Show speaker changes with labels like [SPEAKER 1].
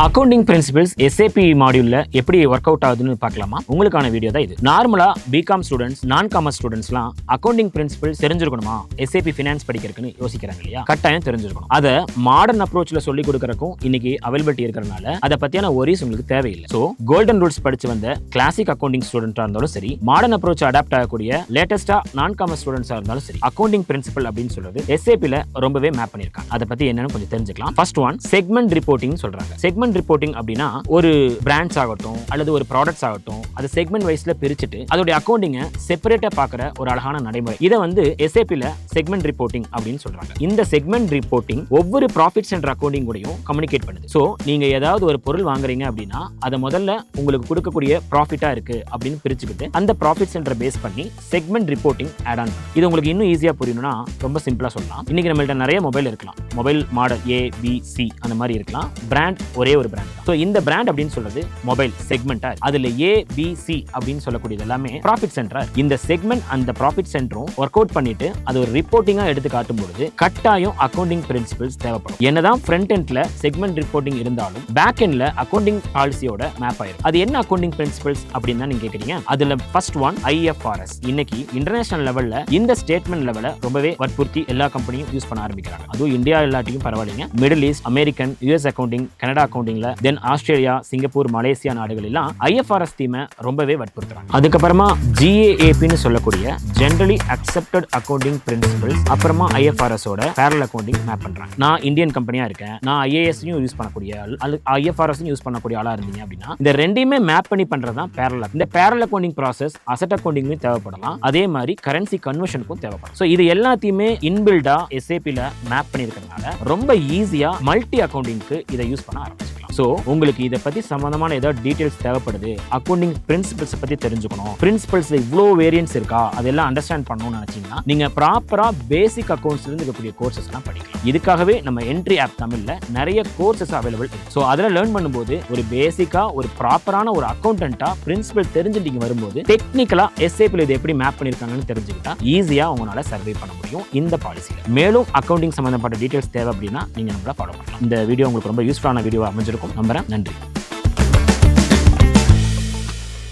[SPEAKER 1] Accounting principles SAP மாடியூல்ல எப்படி work out ஆகுதுன்னு பார்க்கலாமா? உங்களுக்கான வீடியோ தான் இது. நார்மலா பிகாம் ஸ்டூடெண்ட்ஸ், நான் காமர்ஸ் ஸ்டூடெண்ட்ஸ்லாம் அக்கவுண்டிங் பிரின்சிபல்ஸ் தெரிஞ்சிருக்கணுமா? SAP Finance படிக்கிறதுக்குன்னு யோசிக்கிறாங்க இல்லையா? கட்டாயம் தெரிஞ்சிருக்கணும். அதை மாடர்ன் அப்ரோச்ல சொல்லி கொடுக்கறதுக்கும் இன்னைக்கு அவைலபிலிட்டி இருக்கிறதுனால அதை பத்தியான ஒரீஸ் உங்களுக்கு தேவையில்லை. ஸோ கோல்டன் ரூல்ஸ் படிச்சு வந்த கிளாசிக் அக்கவுண்டிங் ஸ்டூடெண்டா இருந்தாலும் சரி, மாடர்ன் அப்ரோச் அடாப்ட் ஆகக்கூடிய லேட்டஸ்டா நான் காமர்ஸ் ஸ்டூடெண்ட்ஸா இருந்தாலும் சரி, அக்கவுண்டிங் பிரின்சிபல் அப்படின்னு சொல்றது SAPல ரொம்பவே மேப் பண்ணிருக்காங்க. அதை பத்தி என்னன்னு கொஞ்சம் தெரிஞ்சுக்கலாம். ஃபர்ஸ்ட் ஒன் செக்மெண்ட் ரிப்போர்ட்டிங் சொல்றாங்க. செக்மெண்ட் ரிப்போர்ட்டிங் அப்படின்னா ஒரு பிராண்ட்ஸ் ஆகட்டும் அல்லது ஒரு ப்ராடக்ட்ஸ் ஆகட்டும் அது செக்மெண்ட் வைஸ்ல பிரிச்சுட்டு அதோட அக்கவுண்டிங்க செப்பரேட்டா பார்க்குற ஒரு அழகான நடைமுறை. இதை வந்து SAPல செக்மெண்ட் ரிப்போர்ட்டிங் அப்படின்னு சொல்றாங்க. இந்த செக்மெண்ட் ரிப்போர்ட்டிங் ஒவ்வொரு ப்ராஃபிட் சென்டர் அக்கவுண்டிங் கூடயும் கம்யூனிகேட் பண்ணுது. ஸோ நீங்க ஏதாவது ஒரு பொருள் வாங்குறீங்க அப்படின்னா அதை முதல்ல உங்களுக்கு கொடுக்கக்கூடிய ப்ராஃபிட்டா இருக்கு அப்படின்னு பிரிச்சுக்கிட்டு அந்த ப்ராஃபிட் சென்டர் பேஸ் பண்ணி செக்மெண்ட் ரிப்போர்ட்டிங் ஆட் ஆன். இது உங்களுக்கு இன்னும் ஈஸியா புரியணும்னா ரொம்ப சிம்பிளா சொல்லலாம். இன்னைக்கு நம்மள்ட்ட நிறைய மொபைல் இருக்கலாம். மொபைல் மாடல் ABC அந்த மாதிரி இருக்கலாம். பிராண்ட் ஒரே ஒரு பிராண்ட். ஸோ இந்த பிராண்ட் அப்படின்னு சொல்றது மொபைல் செக்மெண்டா, அதுல ABC அப்படின்னு சொல்லக்கூடியது எல்லாமே ப்ராஃபிட் சென்டரா. இந்த செக்மெண்ட் அந்த ப்ராஃபிட் சென்டரும் ஒர்க் அவுட் பண்ணிட்டு அது ஒரு ரிப்போர்ட்டிங்கா எடுத்து காட்டும் பொழுது கட்டாயம் அக்கவுண்டிங் பிரின்சிபல்ஸ் தேவைப்படும். என்னதான் ஃப்ரண்ட் எண்ட்ல செக்மெண்ட் ரிப்போர்ட்டிங் இருந்தாலும் பேக் எண்ட்ல அக்கவுண்டிங் பாலிசியோட மேப் ஆயிரும். அது என்ன அக்கவுண்டிங் பிரின்சிபல்ஸ் அப்படின்னு நீங்க கேக்குறீங்க. அதுல ஃபர்ஸ்ட் ஒன் IFRS. இன்னைக்கு இன்டர்நேஷனல் லெவல்ல இந்த ஸ்டேட்மெண்ட் லெவல்ல ரொம்பவே வற்புறுத்தி எல்லா கம்பெனியும் யூஸ் பண்ண ஆரம்பிக்கிறாங்க. அதுவும் இந்தியா எல்லாத்தையும் பரவாயில்லைங்க. Middle east, American, US accounting, Canada அக்கவுண்டிங்ல, தென் ஆஸ்திரேலியா, சிங்கப்பூர், மலேசியா நாடுகள் எல்லாம் IFRS தீமை ரொம்பவே வற்புறுத்துறாங்க. அதுக்கப்புறமா GAAP சொல்லக்கூடிய ஜெனரலி அக்செப்டட் அக்கவுண்டிங் பிரின்சிபல்ஸ், அப்புறமா IFRS ஓட பேரலல் அக்கவுண்டிங் மேப் பண்றாங்க. நான் இந்தியன் கம்பெனியா இருக்கேன், நான் IAS-யும் யூஸ் பண்ணக்கூடிய ஆள், IFRS-யும் யூஸ் பண்ணக்கூடிய ஆளா இருந்தீங்க அப்படின்னா இந்த ரெண்டையுமே மேப் பண்ணி பண்றதுதான் பேரலல். இந்த பேரலல் அக்கவுண்டிங் ப்ராசஸ் அசெட் அக்கவுண்டிங்கும் தேவைப்படலாம், அதே மாதிரி கரன்சி கன்வர்ஷனுக்கும் தேவைப்படும். ஸோ இது எல்லாத்தையுமே இன்பில்டா SAP-ல மேப் பண்ணியிருக்கிறதுனால ரொம்ப ஈஸியா மல்டி அக்கவுண்டிங்க்கு இதை யூஸ் பண்ண ஆரம்பிச்சிக்கலாம். ஸோ உங்களுக்கு இதை பத்தி சம்பந்தமான ஏதாவது டீடைல்ஸ் தேவைப்படுது, அக்கவுண்டிங் பிரின்சிபல்ஸ் பத்தி தெரிஞ்சுக்கணும், பிரின்சிபல்ஸ்ல இவ்வளோ வேரியன்ஸ் இருக்கா அதெல்லாம் அண்டர்ஸ்டாண்ட் பண்ணணும்னு நினைச்சீங்கன்னா நீங்க ப்ராப்பரா பேசிக் அக்கவுண்ட்ஸ்ல இருந்து இருக்கக்கூடிய கோர்சஸ் எல்லாம் படிக்கலாம். இதுக்காகவே நம்ம என்ட்ரி ஆப் தமிழ்ல நிறைய கோர்சஸ் அவைலபிள் இருக்கு. ஸோ அதில் லேர்ன் பண்ணும்போது ஒரு பேசிக்கா ஒரு ப்ராப்பரான ஒரு அக்கௌண்டன்ட்டா பிரின்சிபல் தெரிஞ்சுட்டீங்க வரும்போது டெக்னிக்கலா SAP-ல இது எப்படி மேப் பண்ணிருக்காங்கன்னு தெரிஞ்சுக்கிட்டா ஈஸியா உங்களால சர்வே பண்ண முடியும் இந்த பாலிசியில. மேலும் அக்கவுண்டிங் சம்பந்தப்பட்ட டீடைல்ஸ் தேவை அப்படின்னா நீங்க நம்மள ஃபாலோ பண்ணலாம். இந்த வீடியோ உங்களுக்கு ரொம்ப யூஸ்ஃபுல்லான வீடியோ அமைஞ்சிருக்கும் நம்புறேன். நன்றி.